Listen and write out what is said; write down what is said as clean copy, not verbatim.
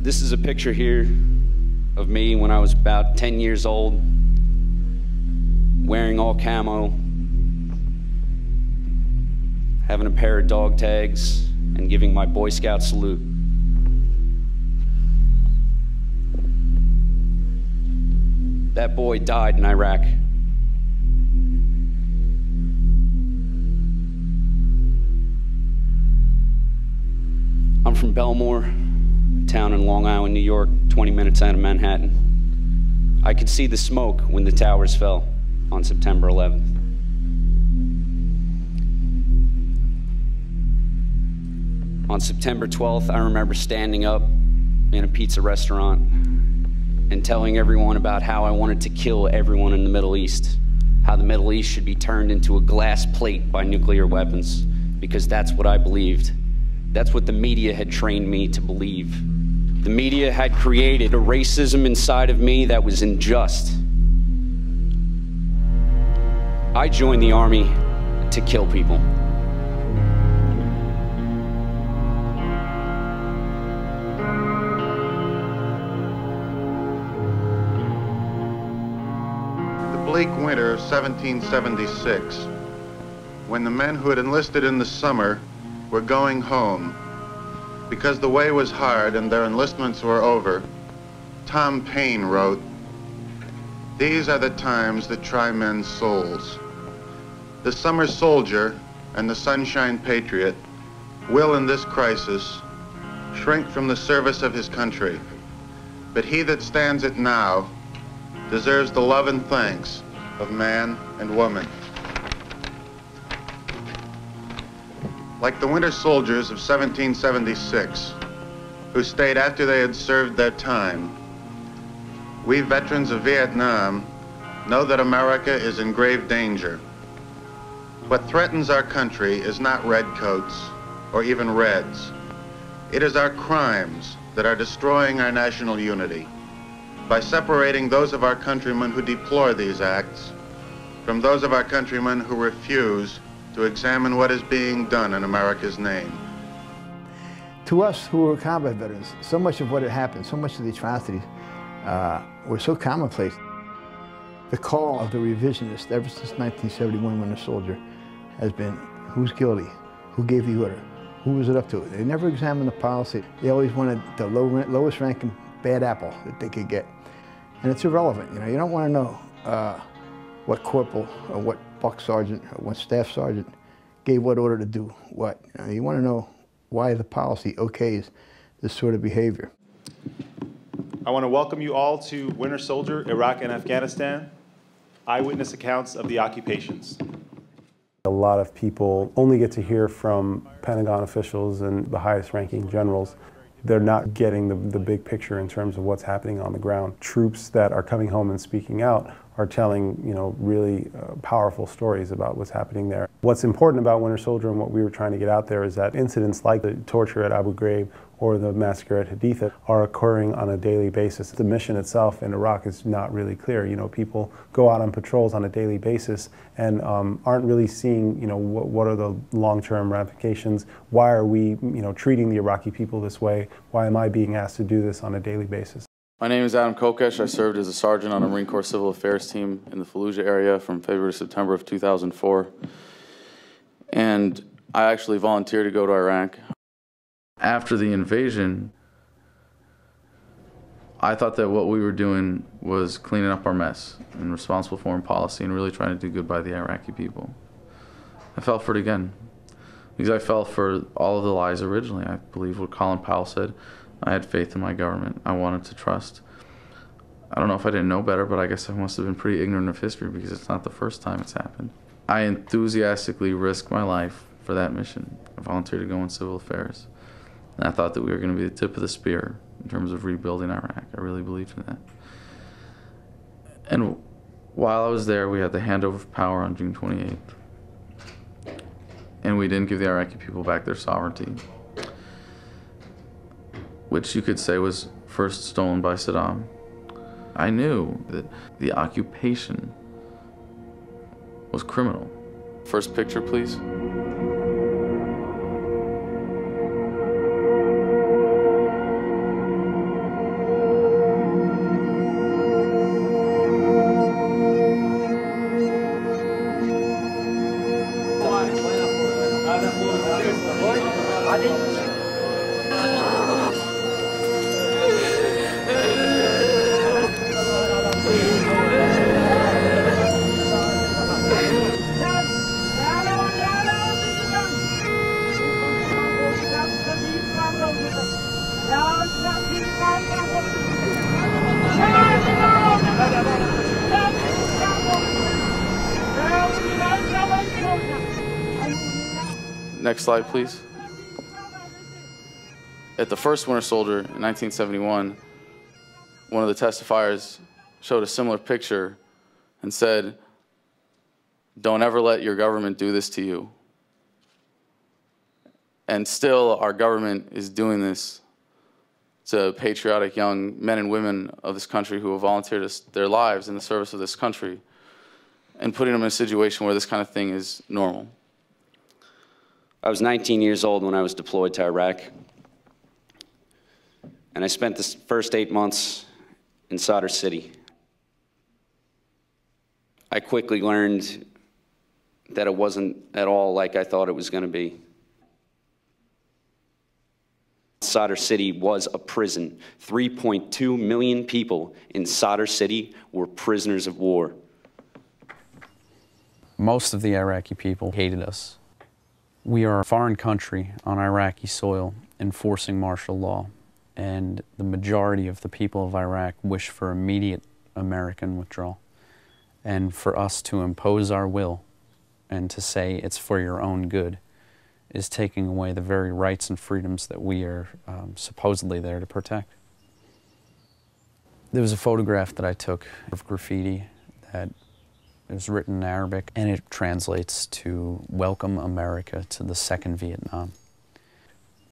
This is a picture here of me when I was about 10 years old, wearing all camo, having a pair of dog tags, and giving my Boy Scout salute. That boy died in Iraq. I'm from Belmore, a town in Long Island, New York, 20 minutes out of Manhattan. I could see the smoke when the towers fell on September 11th. On September 12th, I remember standing up in a pizza restaurant and telling everyone about how I wanted to kill everyone in the Middle East, how the Middle East should be turned into a glass plate by nuclear weapons, because that's what I believed. That's what the media had trained me to believe. The media had created a racism inside of me that was unjust. I joined the Army to kill people. The bleak winter of 1776, when the men who had enlisted in the summer were going home because the way was hard and their enlistments were over, Tom Paine wrote, "These are the times that try men's souls. The summer soldier and the sunshine patriot will in this crisis shrink from the service of his country, but he that stands it now deserves the love and thanks of man and woman." Like the winter soldiers of 1776, who stayed after they had served their time, we veterans of Vietnam know that America is in grave danger. What threatens our country is not redcoats or even Reds. It is our crimes that are destroying our national unity by separating those of our countrymen who deplore these acts from those of our countrymen who refuse to examine what is being done in America's name. To us who were combat veterans, so much of what had happened, so much of the atrocities were so commonplace. The call of the revisionist ever since 1971 Winter Soldier has been, who's guilty? Who gave the order? Who was it up to? They never examined the policy. They always wanted the lowest ranking bad apple that they could get. And it's irrelevant, you know. You don't want to know what corporal or what buck sergeant or what staff sergeant gave what order to do what. You want to know why the policy okays this sort of behavior. I want to welcome you all to Winter Soldier, Iraq and Afghanistan, eyewitness accounts of the occupations. A lot of people only get to hear from Pentagon officials and the highest ranking generals. They're not getting the big picture in terms of what's happening on the ground. Troops that are coming home and speaking out are telling, you know, really powerful stories about what's happening there. What's important about Winter Soldier and what we were trying to get out there is that incidents like the torture at Abu Ghraib or the massacre at Haditha are occurring on a daily basis. The mission itself in Iraq is not really clear. You know, people go out on patrols on a daily basis and aren't really seeing, you know, what are the long-term ramifications? Why are we, you know, treating the Iraqi people this way? Why am I being asked to do this on a daily basis? My name is Adam Kokesh. I served as a sergeant on a Marine Corps Civil Affairs team in the Fallujah area from February to September of 2004. And I actually volunteered to go to Iraq. After the invasion, I thought that what we were doing was cleaning up our mess and responsible foreign policy and really trying to do good by the Iraqi people. I fell for it again because I fell for all of the lies originally. I believe what Colin Powell said. I had faith in my government. I wanted to trust. I don't know if I didn't know better, but I guess I must have been pretty ignorant of history because it's not the first time it's happened. I enthusiastically risked my life for that mission. I volunteered to go in civil affairs. And I thought that we were going to be the tip of the spear in terms of rebuilding Iraq. I really believed in that. And while I was there, we had the handover of power on June 28th. And we didn't give the Iraqi people back their sovereignty, which you could say was first stolen by Saddam. I knew that the occupation was criminal. First picture, please. Next slide, please. At the first Winter Soldier in 1971, one of the testifiers showed a similar picture and said, "Don't ever let your government do this to you." And still, our government is doing this to patriotic young men and women of this country who have volunteered their lives in the service of this country and putting them in a situation where this kind of thing is normal. I was 19 years old when I was deployed to Iraq. And I spent the first 8 months in Sadr City. I quickly learned that it wasn't at all like I thought it was going to be. Sadr City was a prison. 3.2 million people in Sadr City were prisoners of war. Most of the Iraqi people hated us. We are a foreign country on Iraqi soil enforcing martial law, and the majority of the people of Iraq wish for immediate American withdrawal. And for us to impose our will and to say it's for your own good is taking away the very rights and freedoms that we are supposedly there to protect. There was a photograph that I took of graffiti that it was written in Arabic, and it translates to "Welcome America to the Second Vietnam."